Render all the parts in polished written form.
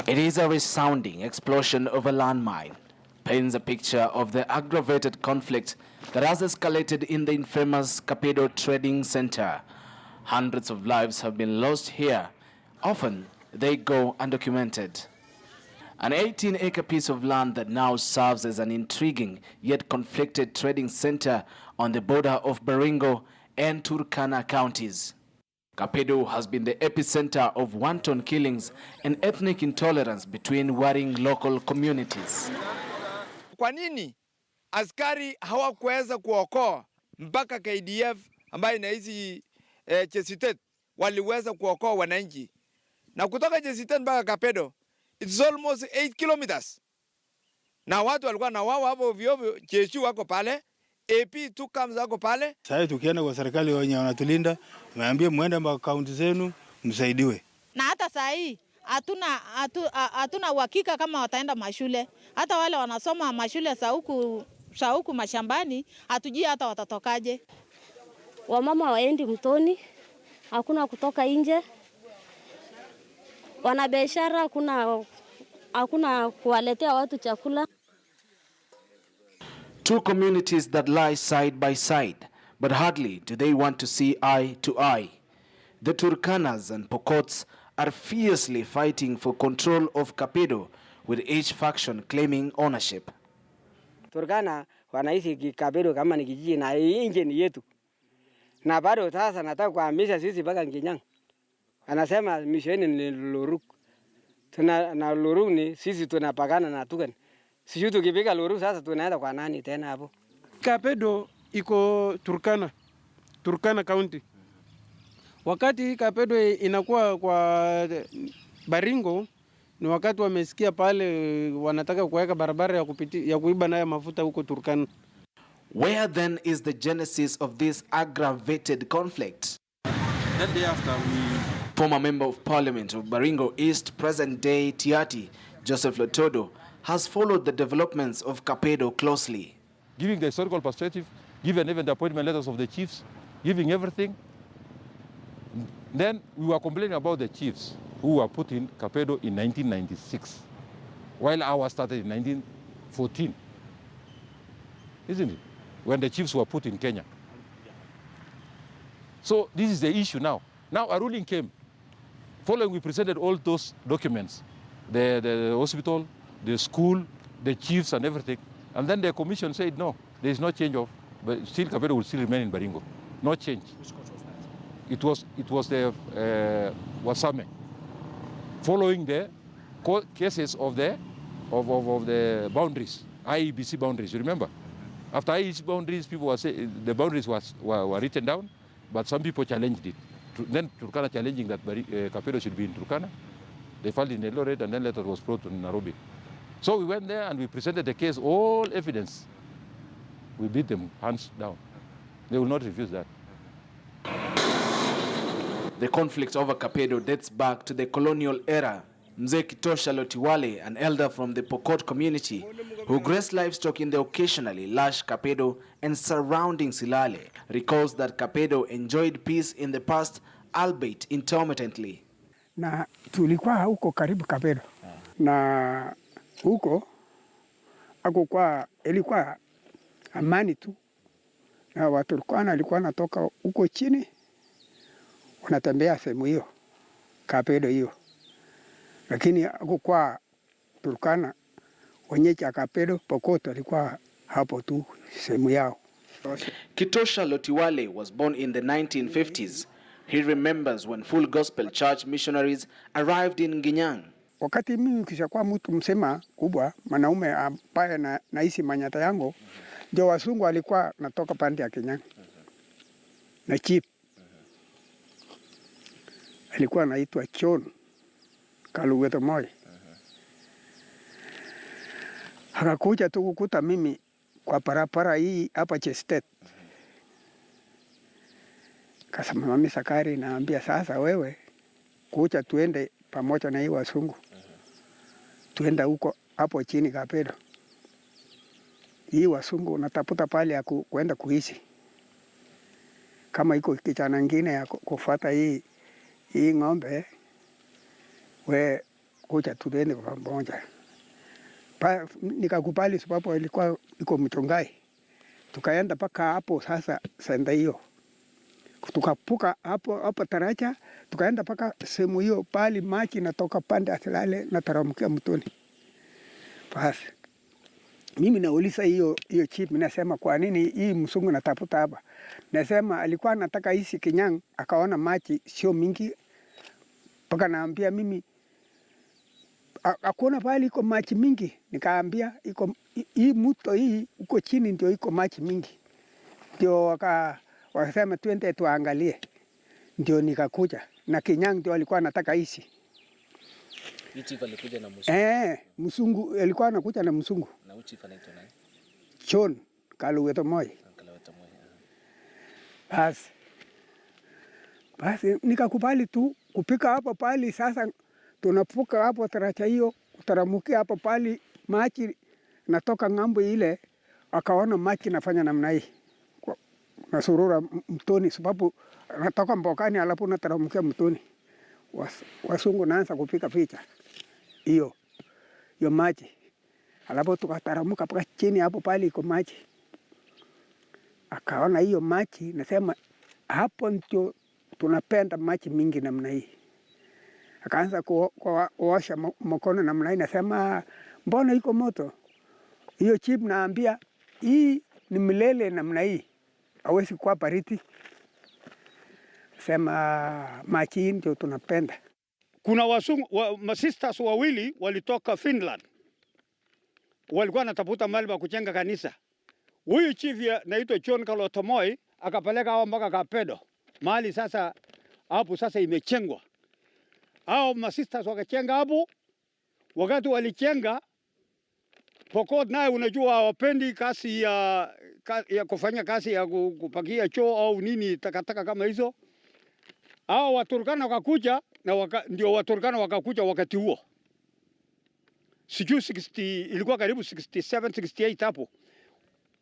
It is a resounding explosion of a landmine. Paints a picture of the aggravated conflict that has escalated in the infamous KAPEDO Trading Center. Hundreds of lives have been lost here. Often, they go undocumented. An 18-acre piece of land that now serves as an intriguing yet conflicted trading center on the border of Baringo and Turkana counties. KAPEDO has been the epicenter of wanton killings and ethnic intolerance between warring local communities. Kwa nini askari hawakuweza kuokoa mpaka KDF ambayo na hizi Chesitet waliweza kuokoa wananchi? Na kutoka Chesitet mpaka KAPEDO it's almost 8 kilometers. Na watu walikuwa na wao hapo ovyo, jeshi wako pale, AP tu kama zako pale. Sasa tukienda kwa serikali wenye wanatulinda, waambie muende kwa kaunti zenu msaidiwe. Na hata saa hii hatuna uhakika kama wataenda mashule. Hata wale wanasoma mashule za huku mashambani, hatujui hata watatokaje. Wamama waendi mtoni, hakuna kutoka nje. Wana biashara, hakuna kuwaletea watu chakula. Two communities that lie side by side, but hardly do they want to see eye to eye. The Turkanas and Pokots are fiercely fighting for control of KAPEDO, with each faction claiming ownership. Turkana wanaishi KAPEDO kama ni kijiji na nje ni yetu. Na bado sasa nataka kuhamisha sisi mpaka Nginyang. Anasema misheni ni Loruk. Na Loruk ni sisi tunapakana na Turkana. Sisi tukipika Loruk sasa tunaenda kwa nani tena hapo? KAPEDO iko Turkana County. Wakati KAPEDO inakuwa kwa Baringo ni wakati wamesikia pale wanataka kuweka barabara ya kuiba nayo mafuta huko Turkana. Where then is the genesis of this aggravated conflict? That day after Former Member of Parliament of Baringo East, present-day Tiati, Joseph Lotodo, has followed the developments of KAPEDO closely. Giving the historical perspective, giving even the appointment letters of the chiefs, giving everything. Then we were complaining about the chiefs who were put in KAPEDO in 1996, while ours started in 1914. Isn't it? When the chiefs were put in Kenya. So this is the issue now. Now a ruling came. Following, we presented all those documents, the hospital, the school, the chiefs and everything. And then the commission said, no, there is no change of, but still KAPEDO will still remain in Baringo. No change. Which court was that? It was the Wasame. Following the cases of the boundaries, IEBC boundaries, you remember? After IEBC boundaries, people were saying the boundaries were written down, but some people challenged it. Then Turkana challenging that KAPEDO should be in Turkana. They filed in Eldoret and then later was brought to Nairobi. So we went there and we presented the case, all evidence. We beat them hands down. They will not refuse that. The conflict over KAPEDO dates back to the colonial era. Mzee Kitosha Lotiwale, an elder from the Pokot community, who grazed livestock in the occasionally lush KAPEDO and surrounding Silale, recalls that KAPEDO enjoyed peace in the past, albeit intermittently. Na tulikuwa huko karibu KAPEDO. Na huko ilikuwa amani tu. Na watu walikuwa natoka huko chini wanatembea sehemu hiyo KAPEDO hiyo. Lakini kwa Turkana wenyeji wa KAPEDO Pokot walikuwa hapo tu sehemu yao. Kitosha Lotiwale was born in the 1950s. He remembers when full gospel church missionaries arrived in Nginyang. Wakati mimi kishakuwa mtu msema kubwa, mwanaume ambaye naishi Manyata yangu, ndio wasungu walikuwa natoka pande ya Kenya. Na chief alikuwa anaitwa John Kaluweto Moi. Akakuja tu kukuta mimi kwa parapara hii hapa Chestet. Kasema mami Sakari, naambia sasa wewe kuja tuende pamoja na hii wasungu. Tuenda huko hapo chini KAPEDO. Hii wasungu natafuta pale ya kuenda kuishi. kama iko kijana ngine ya kufuata hii ng'ombe, we kuja tuende pamoja. Nikakubali sababu ilikuwa iko mchungai. Tukaenda paka hapo sasa senda hiyo. Tukapuka hapo taraja, tukaenda paka sehemu hiyo pali maji natoka pande asilale na taramkia mtoni. Basi mimi nauliza hiyo chief, nasema kwa nini hii msungu natafuta hapa? Nasema alikuwa anataka hisi Kinyang, akaona maji sio mingi. Paka naambia mimi akuona pale iko maji mingi, nikaambia iko hii mto hii uko chini ndio iko maji mingi. Ndio wakasema twende tuangalie. Ndio nikakuja na Kinyang ndio alikuwa anataka hisi. Chief alikuja na msungu. Msungu alikuwa anakuja na msungu. Na chief anaitwa nani? John Kaluweto Moi. Basi nikakubali tu kupika hapo pali. Sasa tunapuka hapo taracha hiyo, utaramukia hapo pali maji natoka ng'ambo ile, akaona maji nafanya namna hii. Na surura mtoni sababu natoka mbokani alafu nataramukia mtoni. Wasungu naanza kupika picha hiyo maji. Alafu tukataramuka paka chini hapo pali iko maji. Akaona hiyo maji, nasema hapo ndio tunapenda maji mingi namna hii. Akaanza kuosha mkono namna hii, nasema mbona iko moto? Hiyo chief naambia hii ni milele namna hii, hawezi kuwa baridi. Sema maji ndio tunapenda. Kuna masisters wawili walitoka Finland. Walikuwa wanatafuta mahali pa kujenga kanisa. Huyu chief naitwa John Kaluweto Moi akapeleka hao mpaka Kapedo. Mahali sasa hapo sasa imechengwa. Hao masisters wakachenga hapo. Wakati walichenga, Pokot naye unajua hawapendi kazi ya kufanya kazi ya kupakia choo au nini takataka kama hizo. Hao Waturkana wakakuja na ndio Waturkana wakakuja wakati huo. Sijui 60 ilikuwa karibu 67 68 hapo.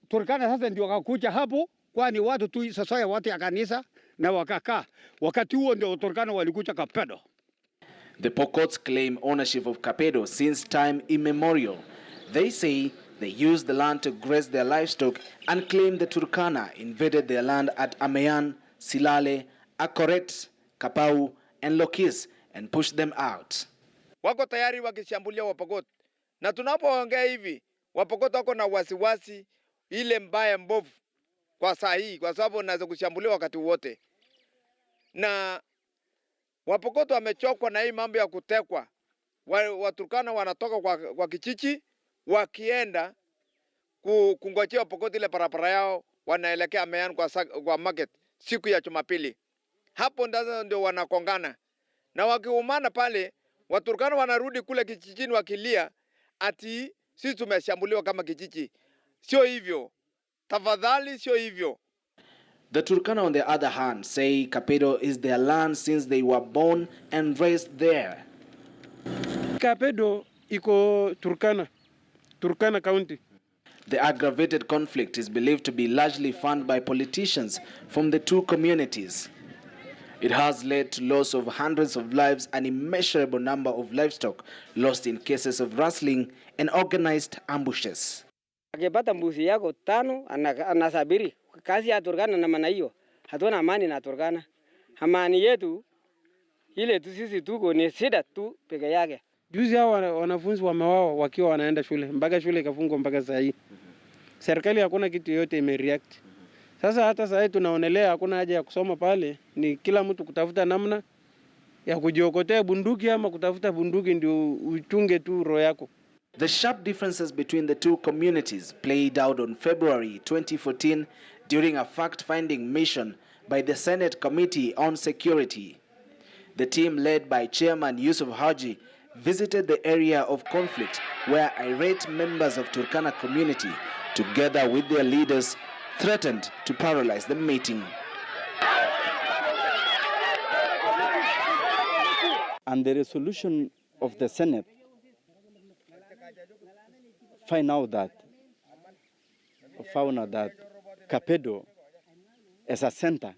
Turkana sasa ndio wakakuja hapo, kwani watu tu sasa ya watu ya kanisa na wakakaa. Wakati huo ndio Turkana walikuja Kapedo. The Pokots claim ownership of Kapedo since time immemorial. They say they used the land to graze their livestock and claim the Turkana invaded their land at Ameyan, Silale, Akoret, Kapau and Lokis and pushed them out. Wako tayari wakishambulia Wapokot. Na tunapoongea hivi, Wapokot wako na wasiwasi ile mbaya mbovu kwa saa hii, kwa sababu wanaweza kushambulia wakati wote. Na Wapokot wamechokwa na hii mambo ya kutekwa. Waturkana wanatoka kwa kichichi wakienda kungojea Wapokot ile parapara yao, wanaelekea Ameyan kwa market siku ya Jumapili. Hapo ndio wanakongana. Na wakiumana pale, Waturkana wanarudi kule kijijini wakilia ati sisi tumeshambuliwa kama kijiji. Sio hivyo. Tafadhali sio hivyo. The Turkana on the other hand say Kapedo is their land since they were born and raised there. Kapedo iko Turkana County. The aggravated conflict is believed to be largely funded by politicians from the two communities. It has led to loss of hundreds of lives and immeasurable number of livestock lost in cases of rustling and organized ambushes. Akipata mbuzi yako 5 anasabiri. Kazi ya Turkana na maana hiyo. Hatuna amani na Turkana. Amani yetu ile tu sisi tuko ni shida tu peke yake. Juzi hao wanafunzi wamewawa wakiwa wanaenda shule. Mpaka shule ikafungwa mpaka saa hii. Serikali hakuna kitu yote imereact. Sasa hata sasa tunaonelea hakuna haja ya kusoma pale, ni kila mtu kutafuta namna ya kujiokotea bunduki ama kutafuta bunduki ndio uchunge tu roho yako. The sharp differences between the two communities played out on February 2014 during a fact-finding mission by the Senate Committee on Security. The team led by Chairman Yusuf Haji visited the area of conflict where irate members of Turkana community, together with their leaders, threatened to paralyze the meeting. And the resolution of the Senate found out that Kapedo as a center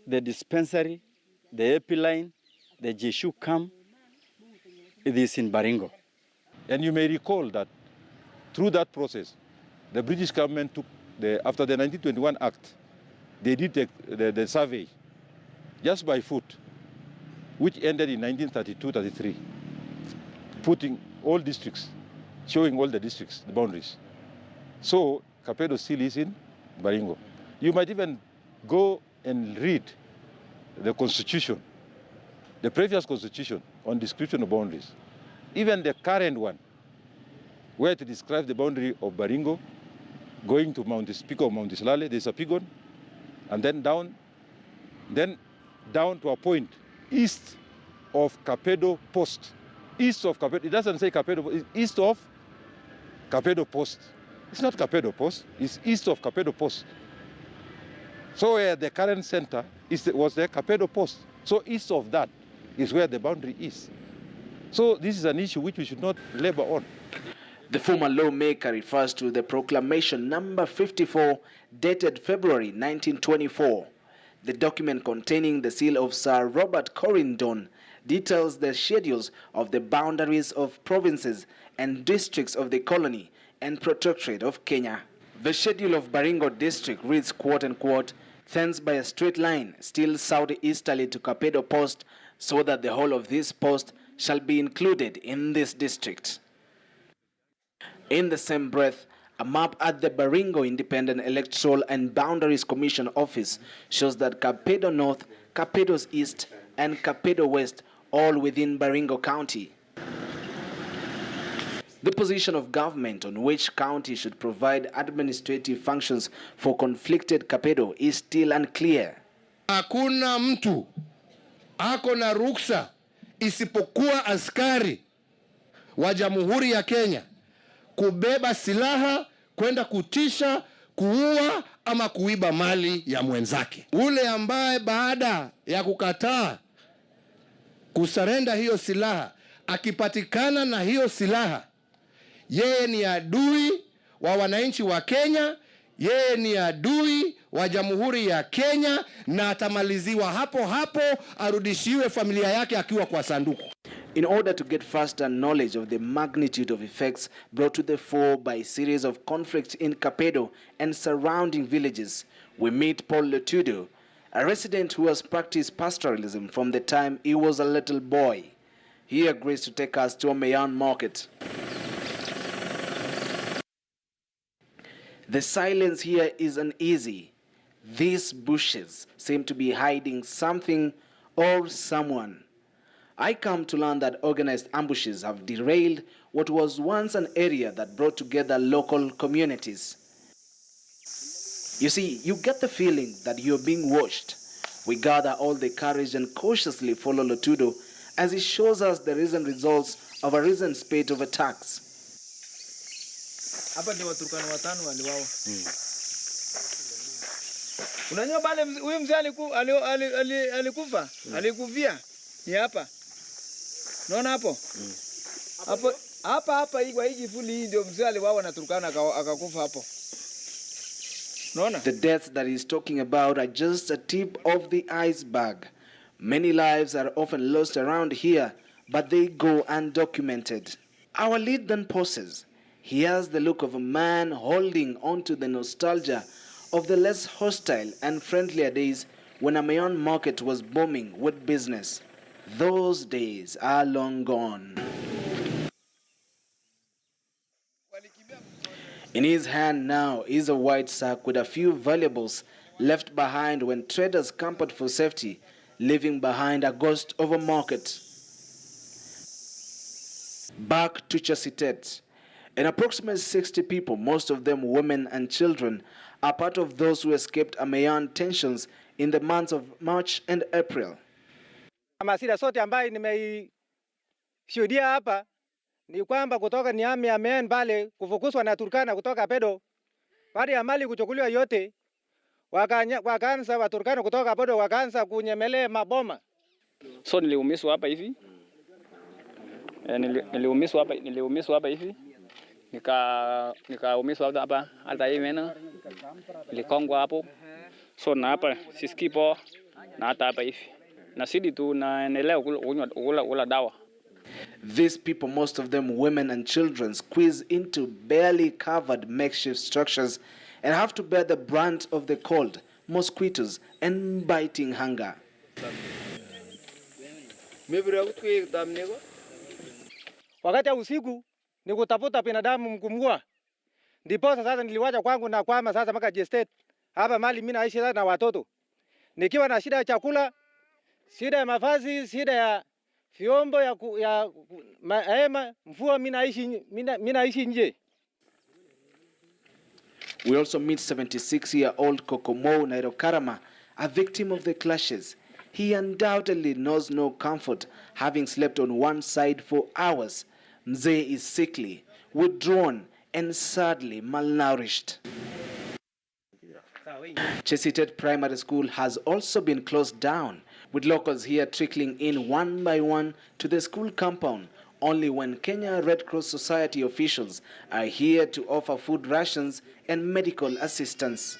the dispensary, the epiline, the Jeshu camp, it is in Baringo. And you may recall that through that process, the British government took, after the 1921 Act, they did the survey just by foot, which ended in 1932-33, putting all districts, showing all the districts, the boundaries. So Kapedo still is in Baringo. You might even go and read the constitution, the previous constitution on description of boundaries, even the current one, where it describes the boundary of Baringo, going to peak of Mount Islale, there's a pigon, and then down to a point east of Kapedo Post. East of Kapedo, it doesn't say Kapedo, it's east of Kapedo Post. It's not Kapedo Post, it's east of Kapedo Post. So where the current center was the Kapedo Post. So east of that is where the boundary is. So this is an issue which we should not labor on. The former lawmaker refers to the proclamation number 54 dated February 1924. The document containing the seal of Sir Robert Corrington details the schedules of the boundaries of provinces and districts of the colony and protectorate of Kenya. The schedule of Baringo district reads, quote unquote, thence by a straight line still southeasterly to Kapedo Post, so that the whole of this post shall be included in this district. In the same breath, a map at the Baringo Independent Electoral and Boundaries Commission office shows that Kapedo North, Kapedo East, and Kapedo West all within Baringo County. The position of government on which county should provide administrative functions for conflicted Kapedo is still unclear. Hakuna mtu ako na ruksa isipokuwa askari wa Jamhuri ya Kenya kubeba silaha kwenda kutisha, kuua ama kuiba mali ya mwenzake. Ule ambaye baada ya kukataa kusarenda hiyo silaha akipatikana na hiyo silaha, yeye ni adui wa wananchi wa Kenya, yeye ni adui wa Jamhuri ya Kenya, na atamaliziwa hapo hapo, arudishiwe familia yake akiwa kwa sanduku. In order to get faster knowledge of the magnitude of effects brought to the fore by a series of conflicts in Kapedo and surrounding villages, we meet Paul Letudo, a resident who has practiced pastoralism from the time he was a little boy. He agrees to take us to a Mayan market. The silence here is uneasy. These bushes seem to be hiding something or someone. I come to learn that organized ambushes have derailed what was once an area that brought together local communities. You see, you get the feeling that you're being watched. We gather all the courage and cautiously follow Letudo as he shows us the recent results of a recent spate of attacks. Hapa ndio Waturkana watano waliwao. Unajua pale huyu mzee alikufa, alikufia. Ni hapa. Unaona hapo? Hapa hii fuli hii ndio mzee aliwao na Turkana akakufa hapo. Unaona? The deaths that he's talking about are just a tip of the iceberg. Many lives are often lost around here, but they go undocumented. Our lead then pauses. He has the look of a man holding on to the nostalgia of the less hostile and friendlier days when a Mayan market was booming with business. Those days are long gone. In his hand now is a white sack with a few valuables left behind when traders camped for safety, leaving behind a ghost of a market. Back to Chasitet. And approximately 60 people, most of them women and children, are part of those who escaped Mayan tensions in the months of March and April. Masira sote ambayo nimeishuhudia hapa ni kwamba kutoka Niami ya men pale kufukuzwa na Turkana kutoka Kapedo, baada ya mali kuchukuliwa yote, wakaanza wa Turkana kutoka Kapedo wakaanza kunyemelea maboma. So niliumizwa hapa hivi. Niliumizwa hapa hivi. Nikaumizwa hapa hata hivi mena. Nilikongwa hapo. So na hapa sisikii poa. na hata hapa hivi. Na sidi tu naendelea kula dawa. These people, most of them women and children, squeeze into barely covered makeshift structures and have to bear the brunt of the cold, mosquitoes, and biting hunger. Wakati ya usiku ni kutafuta binadamu mkumua. Ndipo sasa niliwacha kwangu na kwama sasa mpaka J-State. Hapa mali mimi naishi na watoto. Nikiwa na shida ya chakula, shida ya mavazi, shida ya vyombo ya mahema, mvua mimi naishi nje. We also meet 76-year-old Kokomo Nairokarama, a victim of the clashes. He undoubtedly knows no comfort, having slept on one side for hours. Mzee is sickly, withdrawn, and sadly malnourished. Chesitet Primary School has also been closed down, with locals here trickling in one by one to the school compound, only when Kenya Red Cross Society officials are here to offer food rations and medical assistance.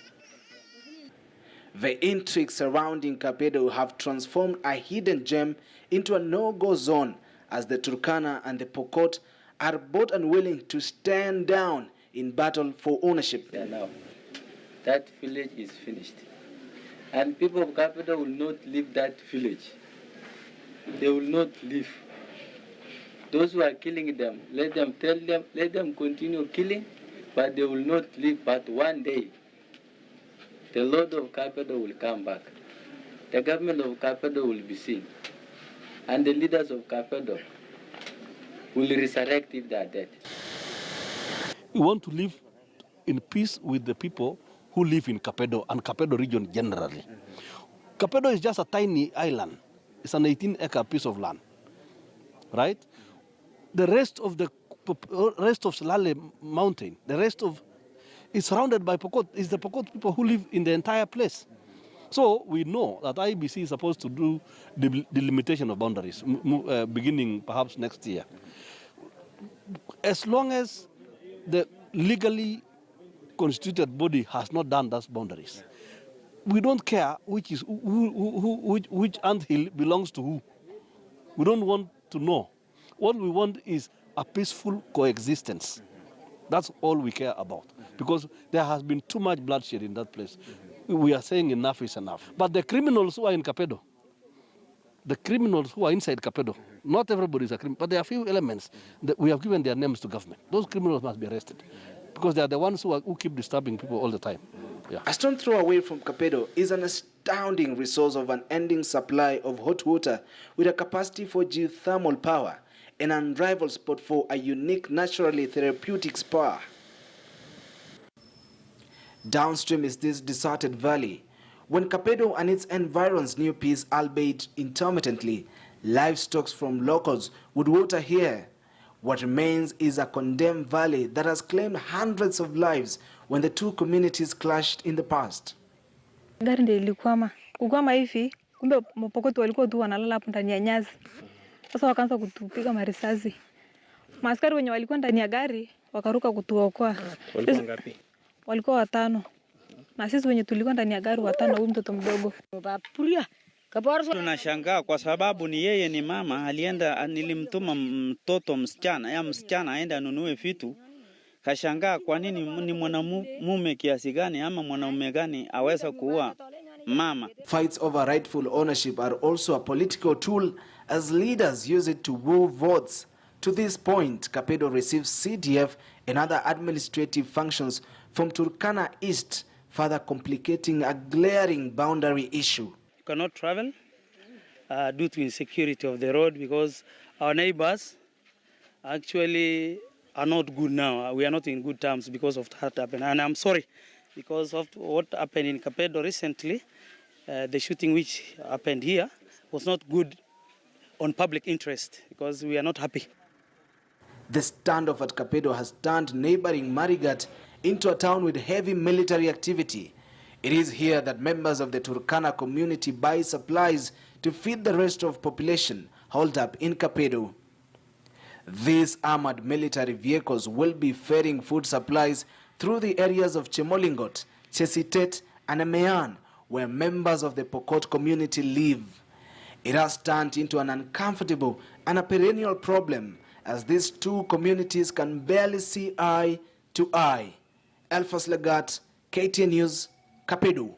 The intrigue surrounding Kapedo have transformed a hidden gem into a no-go zone, as the Turkana and the Pokot are both unwilling to stand down in battle for ownership. Yeah, now, that village is finished. And people of Kapedo will not leave that village. They will not leave. Those who are killing them, let them continue killing, but they will not leave. But one day, the Lord of Kapedo will come back. The government of Kapedo will be seen. And the leaders of Kapedo will resurrect if they are dead. We want to live in peace with the people who live in Kapedo and Kapedo region generally. Kapedo is just a tiny island. It's an 18-acre piece of land, right? The rest of Salale Mountain, the rest of is surrounded by Pokot. It's the Pokot people who live in the entire place. So we know that IBC is supposed to do the delimitation of boundaries, beginning perhaps next year. As long as the legally constituted body has not done those boundaries, we don't care which anthill belongs to who. We don't want to know. What we want is a peaceful coexistence. That's all we care about, because there has been too much bloodshed in that place. We are saying enough is enough. But the criminals who are in Kapedo, the criminals who are inside Kapedo, not everybody is a criminal, but there are few elements that we have given their names to government. Those criminals must be arrested, because they are the ones who keep disturbing people all the time. Yeah. A stone throw away from Kapedo is an astounding resource of an ending supply of hot water with a capacity for geothermal power, an unrivaled spot for a unique naturally therapeutic spa. Downstream is this deserted valley. When Kapedo and its environs knew peace, albeit intermittently, livestock from locals would water here. What remains is a condemned valley that has claimed hundreds of lives when the two communities clashed in the past. Gari ndio ilikwama. Kukwama hivi, kumbe Mapokoti walikuwa tu wanalala hapo ndani ya nyasi. Sasa wakaanza kutupiga marisasi. Maaskari wenye walikuwa ndani ya gari wakaruka kutuokoa. Walikuwa ngapi? Walikuwa 5. Na sisi wenye tulikuwa ndani ya gari 5 huyu mtoto mdogo. Tunashangaa kwa sababu ni yeye ni mama alienda, nilimtuma mtoto msichana aende anunue vitu. Kashangaa kwa nini ni mwanamume kiasi gani ama mwanaume gani aweza kuua mama. Fights over rightful ownership are also a political tool, as leaders use it to woo votes. To this point, Kapedo receives CDF and other administrative functions from Turkana East, further complicating a glaring boundary issue. You cannot travel due to insecurity of the road, because our neighbors actually are not good now. We are not in good terms because of that happened. And I'm sorry, because of what happened in Kapedo recently, the shooting which happened here was not good on public interest, because we are not happy. The standoff at Kapedo has turned neighboring Marigat into a town with heavy military activity. It is here that members of the Turkana community buy supplies to feed the rest of population holed up in Kapedo. These armored military vehicles will be ferrying food supplies through the areas of Chemolingot, Chesitet and Amean, where members of the Pokot community live. It has turned into an uncomfortable and a perennial problem as these two communities can barely see eye to eye. Elfas Lagat, KTN News, Kapedo.